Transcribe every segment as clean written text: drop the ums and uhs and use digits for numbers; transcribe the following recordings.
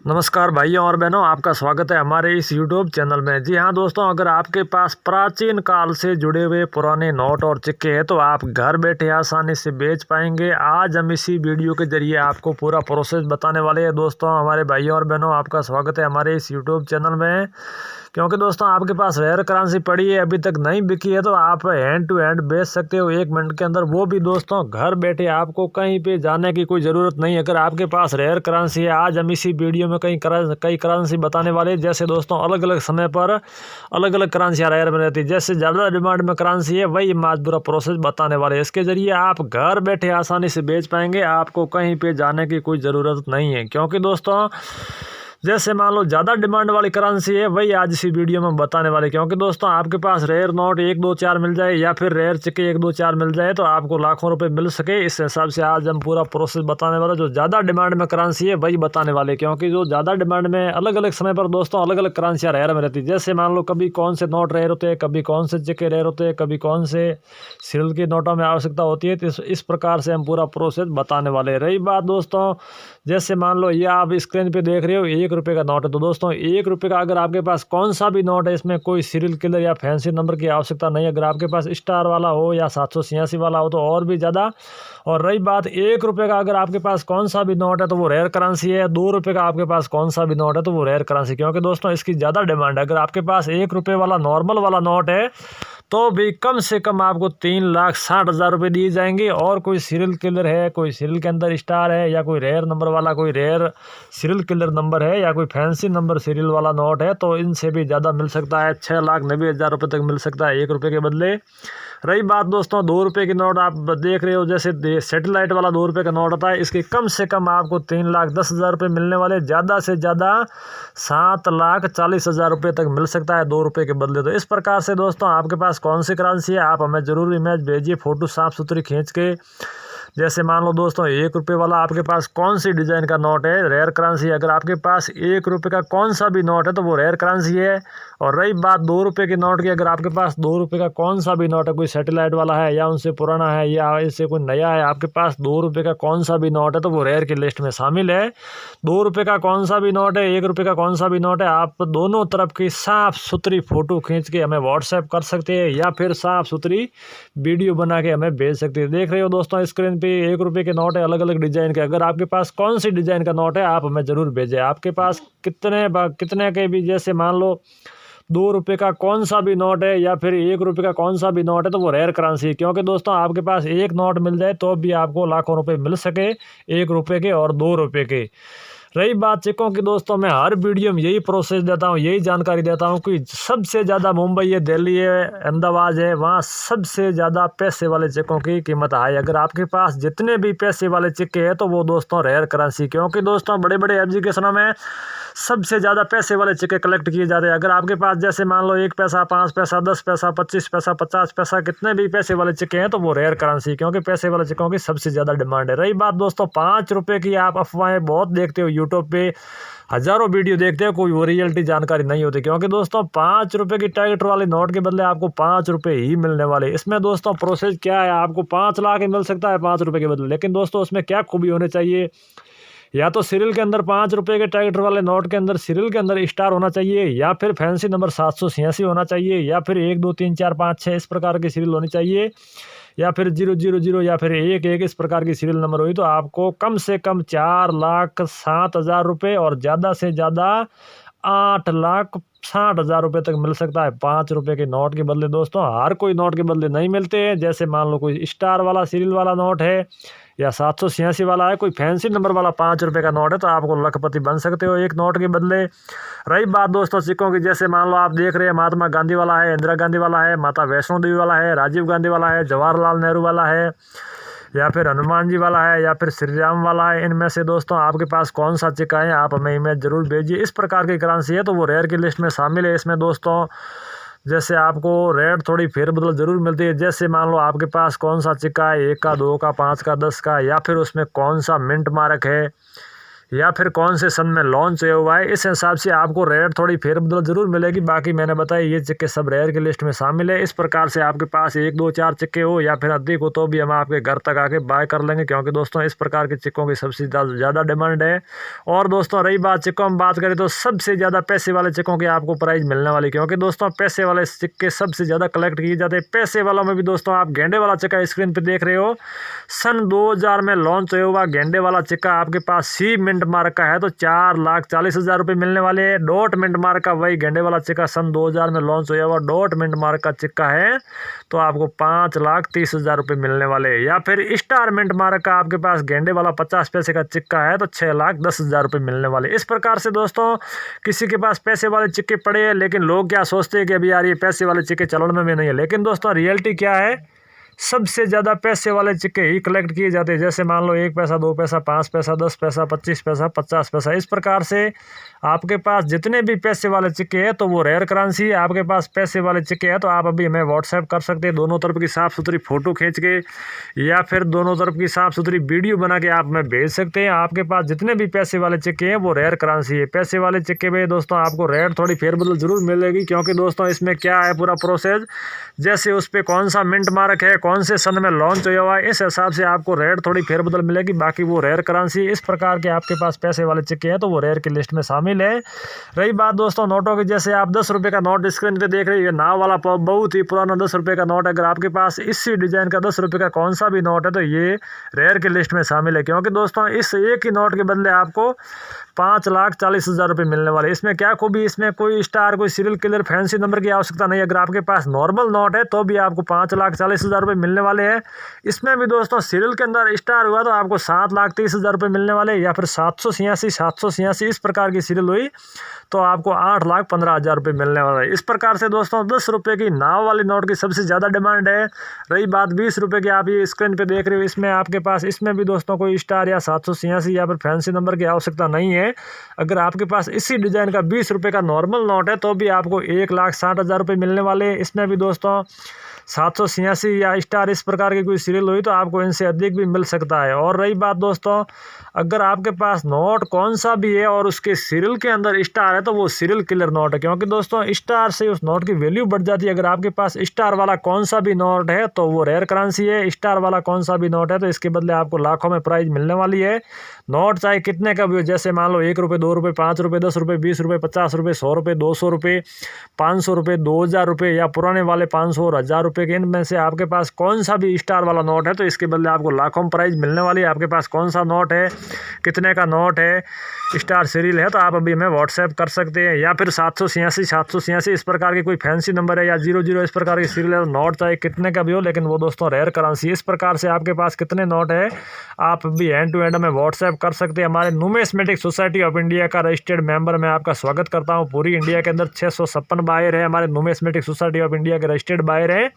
नमस्कार भाइयों और बहनों, आपका स्वागत है हमारे इस YouTube चैनल में। जी हाँ दोस्तों, अगर आपके पास प्राचीन काल से जुड़े हुए पुराने नोट और सिक्के हैं तो आप घर बैठे आसानी से बेच पाएंगे। आज हम इसी वीडियो के जरिए आपको पूरा प्रोसेस बताने वाले हैं। दोस्तों हमारे भाइयों और बहनों, आपका स्वागत है हमारे इस YouTube चैनल में। क्योंकि दोस्तों आपके पास रेयर करेंसी पड़ी है, अभी तक नहीं बिकी है, तो आप हैंड टू हैंड बेच सकते हो 1 मिनट के अंदर। वो भी दोस्तों घर बैठे, आपको कहीं पे जाने की कोई ज़रूरत नहीं है। अगर आपके पास रेयर करेंसी है, आज हम इसी वीडियो में कई करेंसी बताने वाले हैं। जैसे दोस्तों अलग अलग समय पर अलग अलग करेंसियाँ रेयर में रहती है। जैसे ज़्यादा डिमांड में करेंसी है, वही हम आज पूरा प्रोसेस बताने वाले हैं। इसके ज़रिए आप घर बैठे आसानी से बेच पाएंगे, आपको कहीं पर जाने की कोई ज़रूरत नहीं है। क्योंकि दोस्तों जैसे मान लो ज़्यादा डिमांड वाली करेंसी है, वही आज इसी वीडियो में बताने वाले। क्योंकि दोस्तों आपके पास रेयर नोट 1 2 4 मिल जाए या फिर रेयर सिक्के 1 2 4 मिल जाए तो आपको लाखों रुपए मिल सके, इस हिसाब से आज हम पूरा प्रोसेस बताने वाले। जो ज़्यादा डिमांड में करेंसी है वही बताने वाले। क्योंकि जो ज़्यादा डिमांड में अलग अलग समय पर दोस्तों अलग अलग करेंसियाँ रेयर में रहती है। जैसे मान लो कभी कौन से नोट रेयर होते हैं, कभी कौन से सिक्के रेयर होते हैं, कभी कौन से सिरिल के नोटों में आवश्यकता होती है। तो इस प्रकार से हम पूरा प्रोसेस बताने वाले। रही बात दोस्तों, जैसे मान लो ये आप स्क्रीन पे देख रहे हो 1 रुपये का नोट है। तो दोस्तों 1 रुपये का अगर आपके पास कौन सा भी नोट है, इसमें कोई सीरियल किलर या फैंसी नंबर की आवश्यकता नहीं है। अगर आपके पास स्टार वाला हो या 786 वाला हो तो और भी ज़्यादा। और रही बात 1 रुपये का, अगर आपके पास कौन सा भी नोट है तो वो रेयर करेंसी है। 2 रुपये का आपके पास कौन सा भी नोट है तो वो रेयर करेंसी। क्योंकि दोस्तों इसकी ज़्यादा डिमांड है। अगर आपके पास 1 रुपये वाला नॉर्मल वाला नोट है तो भी कम से कम आपको 3,60,000 रुपये दिए जाएंगे। और कोई सीरियल किलर है, कोई सीरियल के अंदर स्टार है, या कोई रेयर नंबर वाला कोई रेयर सीरियल किलर नंबर है, या कोई फैंसी नंबर सीरियल वाला नोट है, तो इनसे भी ज़्यादा मिल सकता है। 6,90,000 रुपये तक मिल सकता है 1 रुपये के बदले। रही बात दोस्तों 2 रुपये की नोट, आप देख रहे हो जैसे सैटेलाइट वाला 2 रुपये का नोट होता है, इसके कम से कम आपको 3,10,000 रुपये मिलने वाले। ज़्यादा से ज़्यादा 7,40,000 रुपये तक मिल सकता है 2 रुपये के बदले। तो इस प्रकार से दोस्तों आपके पास कौन सी करेंसी है, आप हमें ज़रूर इमेज भेजिए, फ़ोटो साफ सुथरी खींच के। जैसे मान लो दोस्तों 1 रुपये वाला आपके पास कौन सी डिज़ाइन का नोट है, रेयर करेंसी है। अगर आपके पास 1 रुपये का कौन सा भी नोट है तो वो रेयर करेंसी है। और रही बात 2 रुपये के नोट की, अगर आपके पास 2 रुपये का कौन सा भी नोट है, कोई सैटेलाइट वाला है या उनसे पुराना है या इससे कोई नया है, आपके पास 2 रुपये का कौन सा भी नोट है तो वो रेयर की लिस्ट में शामिल है। 2 रुपये का कौन सा भी नोट है, 1 रुपये का कौन सा भी नोट है, आप दोनों तरफ की साफ़ सुथरी फ़ोटो खींच के हमें व्हाट्सएप कर सकते हैं या फिर साफ़ सुथरी वीडियो बना के हमें भेज सकते हैं। देख रहे हो दोस्तों स्क्रीन पे 1 रुपये के नोट है अलग अलग डिज़ाइन के। अगर आपके पास कौन सी डिज़ाइन का नोट है आप हमें ज़रूर भेजें। आपके पास कितने के भी, जैसे मान लो 2 रुपये का कौन सा भी नोट है या फिर 1 रुपये का कौन सा भी नोट है तो वो रेयर करेंसी है। क्योंकि दोस्तों आपके पास एक नोट मिल जाए तो भी आपको लाखों रुपए मिल सके 1 रुपये के और 2 रुपये के। रही बात सिक्कों की, दोस्तों मैं हर वीडियो में यही प्रोसेस देता हूँ, यही जानकारी देता हूँ कि सबसे ज़्यादा मुंबई है, दिल्ली है, अहमदाबाद है, वहाँ सबसे ज़्यादा पैसे वाले सिक्कों की कीमत हाई। अगर आपके पास जितने भी पैसे वाले सिक्के हैं तो वो दोस्तों रेयर करेंसी। क्योंकि दोस्तों बड़े बड़े एजुकेशनों में सबसे ज़्यादा पैसे वाले सिक्के कलेक्ट किए जाते हैं। अगर आपके पास जैसे मान लो 1 पैसा, 5 पैसा, 10 पैसा, 25 पैसा, 50 पैसा, कितने भी पैसे वाले सिक्के हैं तो वो रेयर करेंसी। क्योंकि पैसे वाले सिक्कों की सबसे ज़्यादा डिमांड है। रही बात दोस्तों 5 रुपये की, आप अफवाहें बहुत देखते हो यूट्यूब पे, हज़ारों वीडियो देखते हो, कोई वो रियलिटी जानकारी नहीं होती। क्योंकि दोस्तों 5 रुपये की टाइगर वाले नोट के बदले आपको 5 रुपये ही मिलने वाले। इसमें दोस्तों प्रोसेस क्या है, आपको 5 लाख ही मिल सकता है 5 रुपये के बदले। लेकिन दोस्तों उसमें क्या खूबी होनी चाहिए, या तो सीरियल के अंदर 5 रुपये के टाइगर वाले नोट के अंदर सीरियल के अंदर स्टार होना चाहिए, या फिर फैंसी नंबर 786 होना चाहिए, या फिर 1 2 3 4 5 6 इस प्रकार की सीरियल होनी चाहिए, या फिर 000 या फिर 1 इस प्रकार की सीरियल नंबर हुई तो आपको कम से कम 4,07,000 रुपये और ज़्यादा से ज़्यादा 8,60,000 रुपये तक मिल सकता है 5 रुपये के नोट के बदले। दोस्तों हर कोई नोट के बदले नहीं मिलते हैं। जैसे मान लो कोई स्टार वाला सीरियल वाला नोट है या 786 वाला है, कोई फैंसी नंबर वाला 5 रुपये का नोट है तो आपको लखपति बन सकते हो 1 नोट के बदले। रही बात दोस्तों सिक्कों की, जैसे मान लो आप देख रहे हैं महात्मा गांधी वाला है, इंदिरा गांधी वाला है, माता वैष्णो देवी वाला है, राजीव गांधी वाला है, जवाहरलाल नेहरू वाला है, या फिर हनुमान जी वाला है, या फिर श्री राम वाला है। इनमें से दोस्तों आपके पास कौन सा सिक्का है, आप हमें इमेज जरूर भेजिए। इस प्रकार की करेंसी है तो वो रेयर की लिस्ट में शामिल है। इसमें दोस्तों जैसे आपको रेट थोड़ी फेरबदल ज़रूर मिलती है। जैसे मान लो आपके पास कौन सा सिक्का है, 1 का, 2 का, 5 का, 10 का, या फिर उसमें कौन सा मिंट मार्क है, या फिर कौन से सन में लॉन्च हुआ है, इस हिसाब से आपको रेट थोड़ी फेरबदल जरूर मिलेगी। बाकी मैंने बताया ये सिक्के सब रेयर की लिस्ट में शामिल है। इस प्रकार से आपके पास 1, 2, 4 सिक्के हो या फिर अधिक हो तो भी हम आपके घर तक आके बाय कर लेंगे, क्योंकि दोस्तों इस प्रकार के सिक्कों की सबसे ज़्यादा डिमांड है। और दोस्तों रही बात सिक्कों में बात करें तो सबसे ज़्यादा पैसे वाले सिक्कों की आपको प्राइस मिलने वाली, क्योंकि दोस्तों पैसे वाले सिक्के सबसे ज़्यादा कलेक्ट किए जाते हैं। पैसे वालों में भी दोस्तों आप गेंडे वाला सिक्का स्क्रीन पे देख रहे हो, सन 2000 में लॉन्च हुआ गेंडे वाला सिक्का आपके पास सी मिंट मार्क का है तो 4,40,000 रुपये मिलने वाले हैं। डॉट मिंट मार्क का वही गेंडे वाला सिक्का सन 2000 में लॉन्च हुआ डॉट मिंट मार्क का सिक्का है तो आपको 5,30,000 रुपये मिलने वाले हैं। या फिर स्टार मिंट मार्क का आपके पास गेंडे वाला 50 पैसे का सिक्का है तो 6,10,000 रुपये मिलने वाले। इस प्रकार से दोस्तों किसी के पास पैसे वाले सिक्के पड़े हैं, लेकिन लोग क्या सोचते हैं कि अभी यार ये पैसे वाले सिक्के चलन में भी नहीं है, लेकिन दोस्तों रियलिटी क्या है, सबसे ज़्यादा पैसे वाले सिक्के ही कलेक्ट किए जाते हैं। जैसे मान लो 1 पैसा, 2 पैसा, 5 पैसा, 10 पैसा, 25 पैसा, 50 पैसा, इस प्रकार से आपके पास जितने भी पैसे वाले सिक्के हैं तो वो रेयर करेंसी है। आपके पास पैसे वाले सिक्के हैं तो आप अभी हमें व्हाट्सएप कर सकते हैं, दोनों तरफ की साफ़ सुथरी फ़ोटो खींच के या फिर दोनों तरफ की साफ़ सुथरी वीडियो बना के आप हमें भेज सकते हैं। आपके पास जितने भी पैसे वाले सिक्के हैं वो रेयर करेंसी है। पैसे वाले सिक्के में दोस्तों आपको रेट थोड़ी फेरबदल जरूर मिलेगी, क्योंकि दोस्तों इसमें क्या है पूरा प्रोसेस, जैसे उस पर कौन सा मिंट मार्क है, कौन से सन में लॉन्च हुआ है, इस हिसाब से आपको रेट थोड़ी फेरबदल मिलेगी। बाकी वो रेयर करेंसी इस प्रकार के आपके पास पैसे वाले सिक्के हैं तो वो रेयर की लिस्ट में शामिल है। रही बात दोस्तों नोटों की, जैसे आप 10 रुपये का नोट स्क्रीन पे देख रहे हैं, नाव वाला बहुत ही पुराना 10 रुपये का नोट, अगर आपके पास इसी डिजाइन का 10 रुपये का कौन सा भी नोट है तो ये रेयर की लिस्ट में शामिल है, क्योंकि दोस्तों इस एक ही नोट के बदले आपको 5,40,000 रुपये मिलने वाले। इसमें क्या खूबी, इसमें कोई स्टार, कोई सीरियल किलर, फैंसी नंबर की आवश्यकता नहीं। अगर आपके पास नॉर्मल नोट है तो भी आपको 5,40,000 रुपये मिलने वाले हैं। इसमें भी दोस्तों सीरियल के अंदर स्टार हुआ तो आपको 7,30,000 रुपये मिलने वाले, या फिर 786 इस प्रकार की सीरियल हुई तो आपको 8,15,000 रुपये मिलने वाला है। इस प्रकार से दोस्तों 10 रुपये की नाव वाली नोट की सबसे ज़्यादा डिमांड है। रही बात 20 रुपये की, आप ये स्क्रीन पे देख रहे हो, इसमें आपके पास इसमें भी दोस्तों कोई स्टार या 786 या फिर फैंसी नंबर की आवश्यकता नहीं है। अगर आपके पास इसी डिज़ाइन का 20 रुपये का नॉर्मल नोट है तो भी आपको 1,60,000 रुपये मिलने वाले। इसमें भी दोस्तों 786 या स्टार इस प्रकार की कोई सीरियल हुई तो आपको इनसे अधिक भी मिल सकता है। और रही बात दोस्तों, अगर आपके पास नोट कौन सा भी है और उसके सीरियल के अंदर स्टार है तो वो सीरियल किलर नोट है, क्योंकि दोस्तों स्टार से उस नोट की वैल्यू बढ़ जाती है। अगर आपके पास स्टार वाला कौन सा भी नोट है तो वो रेयर करेंसी है, स्टार वाला कौन सा भी नोट है तो इसके बदले आपको लाखों में प्राइज मिलने वाली है। नोट चाहे कितने का भी हो, जैसे मान लो 1 रुपये, 2 रुपये, 5 रुपये, 10 रुपये, 20 रुपये, 50 रुपये, 100 रुपये, 200 रुपये, 500 रुपये, 2,000 रुपये या पुराने वाले 500 और 1,000 रुपये के, इनमें से आपके पास कौन सा भी स्टार वाला नोट है तो इसके बदले आपको लाखों में प्राइज मिलने वाली है। आपके पास कौन सा नोट है, कितने का नोट है, स्टार सीरियल है तो आप अभी हमें व्हाट्सएप कर सकते हैं। या फिर 786 इस प्रकार की कोई फैंसी नंबर है या 00 इस प्रकार की सीरियल है, नोट चाहे कितने का भी हो, लेकिन वो दोस्तों रेयर करेंसी। इस प्रकार से आपके पास कितने नोट है आप भी हैंड टू हैंड में व्हाट्सएप कर सकते हैं। हमारे न्यूमिस्मेटिक सोसाइटी ऑफ इंडिया का रजिस्टर्ड मेंबर मैं आपका स्वागत करता हूँ। पूरी इंडिया के अंदर 656 बायर है, हमारे न्यूमिस्मेटिक सोसाइटी ऑफ इंडिया के रजिस्टर्ड बायर है,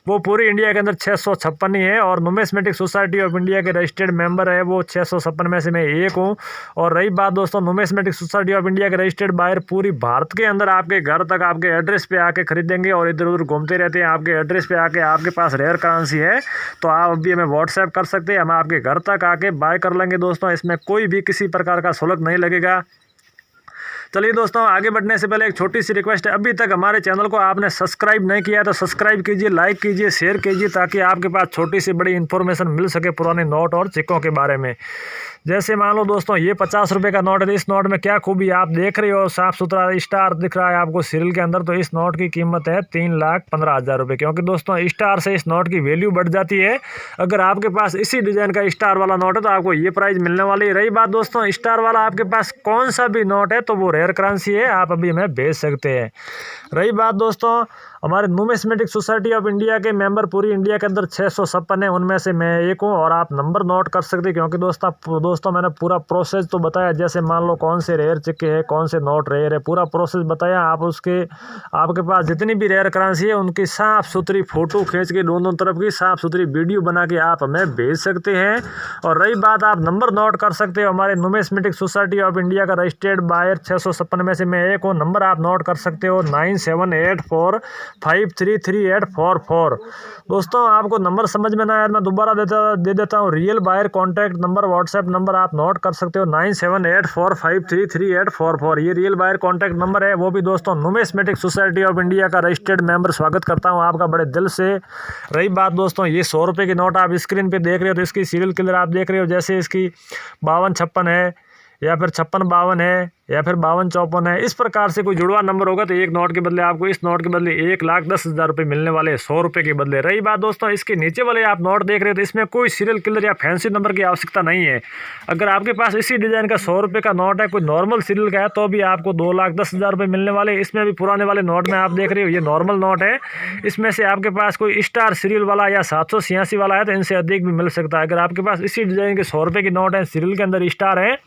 वो पूरी इंडिया के अंदर 656 ही है। और न्यूमिस्मेटिक सोसाइटी ऑफ इंडिया के रजिस्टर्ड मेंबर है वो 656 में से मैं एक हूँ। और रही बात दोस्तों न्यूमिस्मेटिक सोसाइटी ऑफ इंडिया के रजिस्टर्ड बायर पूरी भारत के अंदर आपके घर तक आपके एड्रेस पे आके खरीदेंगे और इधर उधर घूमते रहते हैं। आपके एड्रेस पे आके आपके पास रेयर करेंसी है तो आप अभी हमें व्हाट्सएप कर सकते हैं, हम आपके घर तक आके बाय कर लेंगे। दोस्तों इसमें कोई भी किसी प्रकार का शुल्क नहीं लगेगा। चलिए दोस्तों आगे बढ़ने से पहले एक छोटी सी रिक्वेस्ट है, अभी तक हमारे चैनल को आपने सब्सक्राइब नहीं किया तो सब्सक्राइब कीजिए, लाइक कीजिए, शेयर कीजिए, ताकि आपके पास छोटी सी बड़ी इन्फॉर्मेशन मिल सके पुराने नोट और सिक्कों के बारे में। जैसे मान लो दोस्तों ये 50 रुपये का नोट है, इस नोट में क्या खूबी आप देख रहे हो, साफ सुथरा स्टार दिख रहा है आपको सीरियल के अंदर, तो इस नोट की कीमत है 3,15,000 रुपये, क्योंकि दोस्तों स्टार से इस नोट की वैल्यू बढ़ जाती है। अगर आपके पास इसी डिज़ाइन का स्टार वाला नोट है तो आपको ये प्राइस मिलने वाली। रही बात दोस्तों स्टार वाला आपके पास कौन सा भी नोट है तो वो रेयर करेंसी है, आप अभी हमें भेज सकते हैं। रही बात दोस्तों हमारे न्यूमिस्मेटिक सोसाइटी ऑफ इंडिया के मेंबर पूरी इंडिया के अंदर 656 हैं, उनमें से मैं एक हूँ। और आप नंबर नोट कर सकते हैं, क्योंकि दोस्तों मैंने पूरा प्रोसेस तो बताया, जैसे मान लो कौन से रेयर सिक्के हैं, कौन से नोट रेयर है, पूरा प्रोसेस बताया। आप उसके आपके पास जितनी भी रेयर करेंसी है उनकी साफ़ सुथरी फ़ोटो खींच के दोनों तरफ की साफ़ सुथरी वीडियो बना के आप हमें भेज सकते हैं। और रही बात आप नंबर नोट कर सकते हो, हमारे न्यूमिस्मेटिक सोसाइटी ऑफ इंडिया का रजिस्टर्ड बायर 656 में से मैं एक हूँ। नंबर आप नोट कर सकते हो 9784 9484533844। दोस्तों आपको नंबर समझ में ना आया मैं दोबारा दे देता हूँ। Real buyer contact number WhatsApp number आप नोट कर सकते हो 9784533844। ये रियल बायर कॉन्टैक्ट नंबर है। वो भी दोस्तों नुमिस्मेटिक सोसाइटी ऑफ इंडिया का रजिस्टर्ड मेंबर। स्वागत करता हूँ आपका बड़े दिल से। रही बात दोस्तों ये 100 रुपये की नोट आप स्क्रीन पे देख रहे हो तो इसकी सीरियल किलर आप देख रहे हो, जैसे इसकी 5256 है या फिर 5652 है या फिर 5254 है। इस प्रकार से कोई जुड़वा नंबर होगा तो एक नोट के बदले आपको इस नोट के बदले 1,10,000 रुपये मिलने वाले 100 रुपये के बदले। रही बात दोस्तों इसके नीचे वाले आप नोट देख रहे हो तो इसमें कोई सीरियल किलर या फैंसी नंबर की आवश्यकता नहीं है। अगर आपके पास इसी डिज़ाइन का 100 रुपये का नोट है, कोई नॉर्मल सीरियल का है, तो भी आपको 2,10,000 रुपये मिलने वाले। इसमें भी पुराने वाले नोट में आप देख रहे हो ये नॉर्मल नोट है। इसमें से आपके पास कोई स्टार सीरियल वाला या 786 वाला है तो इनसे अधिक भी मिल सकता है। अगर आपके पास इसी डिज़ाइन के 100 रुपये की नोट है, सीरियल के अंदर स्टार है,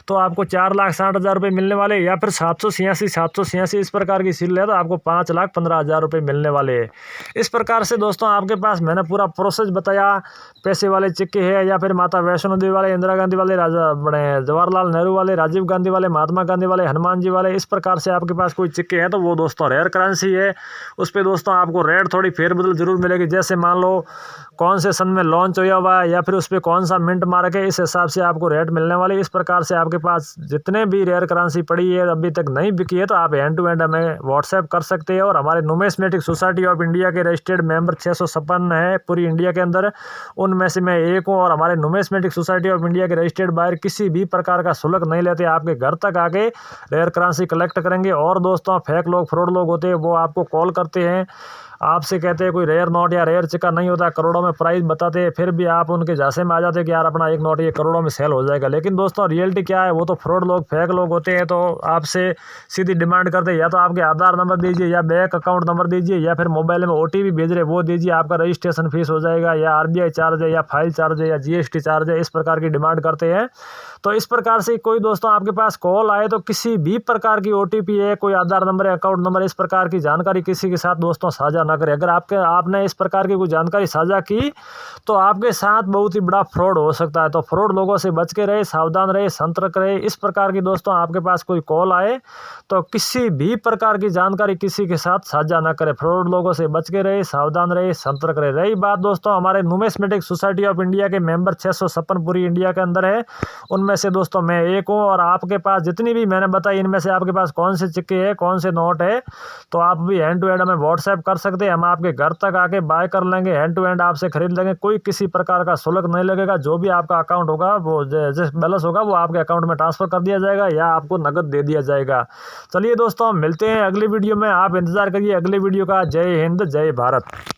तो आपको 4,60,000 रुपये मिलने वाले। या फिर 786 इस प्रकार की सील है तो आपको 5,15,000 रुपये मिलने वाले हैं। इस प्रकार से दोस्तों आपके पास मैंने पूरा प्रोसेस बताया। पैसे वाले सिक्के है या फिर माता वैष्णो देवी वाले, इंदिरा गांधी वाले, राजा बड़े जवाहरलाल नेहरू वाले, राजीव गांधी वाले, महात्मा गांधी वाले, हनुमान जी वाले, इस प्रकार से आपके पास कोई सिक्के हैं तो वो दोस्तों रेयर करेंसी है। उस पर दोस्तों आपको रेट थोड़ी फेरबदल जरूर मिलेगी। जैसे मान लो कौन से सन में लॉन्च हुआ हुआ है या फिर उस पर कौन सा मिंट मार्क है, इस हिसाब से आपको रेट मिलने वाले। इस प्रकार से आपके पास जितने भी रेयर करेंसी पड़ी है अभी तक नहीं बिकी है तो आप हैंड टू हैंड हमें व्हाट्सएप कर सकते हैं। और हमारे नुमिस्मेटिक सोसाइटी ऑफ इंडिया के रजिस्टर्ड मेंबर 656 है पूरी इंडिया के अंदर, उनमें से मैं एक हूँ। और हमारे नुमिस्मेटिक सोसाइटी ऑफ इंडिया के रजिस्टर्ड बायर किसी भी प्रकार का शुल्क नहीं लेते, आपके घर तक आके रेयर करेंसी कलेक्ट करेंगे। और दोस्तों फेक लोग, फ्रॉड लोग होते हैं, वो आपको कॉल करते हैं, आपसे कहते हैं कोई रेयर नोट या रेयर सिक्का नहीं होता, करोड़ों में प्राइस बताते हैं, फिर भी आप उनके झांसे में आ जाते हैं कि यार अपना एक नोट ये करोड़ों में सेल हो जाएगा। लेकिन दोस्तों रियलिटी क्या है, वो तो फ्रॉड लोग, फेक लोग होते हैं। तो आपसे सीधी डिमांड करते हैं या तो आपके आधार नंबर दीजिए या बैंक अकाउंट नंबर दीजिए या फिर मोबाइल में OTP भेज रहे वो दीजिए, आपका रजिस्ट्रेशन फीस हो जाएगा या RBI चार्ज है या फाइल चार्ज है या GST चार्ज है, इस प्रकार की डिमांड करते हैं। तो इस प्रकार से कोई दोस्तों आपके पास कॉल आए तो किसी भी प्रकार की OTP है, कोई आधार नंबर है, अकाउंट नंबर, इस प्रकार की जानकारी किसी के साथ दोस्तों साझा ना करें। अगर आपने इस प्रकार की कोई जानकारी साझा की तो आपके साथ बहुत ही बड़ा फ्रॉड हो सकता है। तो फ्रॉड लोगों से बच के रहे, सावधान रहे, सतर्क रहे। इस प्रकार की दोस्तों आपके पास कोई कॉल आए तो किसी भी प्रकार की जानकारी किसी के साथ साझा ना करें। फ्रॉड लोगों से बच के रहे, सावधान रहे, सतर्क रहे। रही बात दोस्तों हमारे नुमिस्मेटिक सोसाइटी ऑफ इंडिया के मेंबर 656 पूरी इंडिया के अंदर है, उनमें से दोस्तों मैं एक हूँ। और आपके पास जितनी भी मैंने बताई इनमें से आपके पास कौन से सिक्के है, कौन से नोट है, तो आप भी हैंड टू हैंड हमें व्हाट्सएप कर सकते हैं। हम आपके घर तक आके बाय कर लेंगे, हैंड टू हैंड आपसे खरीद लेंगे। कोई किसी प्रकार का शुल्क नहीं लगेगा। जो भी आपका अकाउंट होगा, वो जिस बैलेंस होगा वो आपके अकाउंट में ट्रांसफर कर दिया जाएगा या आपको नगद दे दिया जाएगा। चलिए दोस्तों मिलते हैं अगली वीडियो में, आप इंतजार करिए अगली वीडियो का। जय हिंद, जय भारत।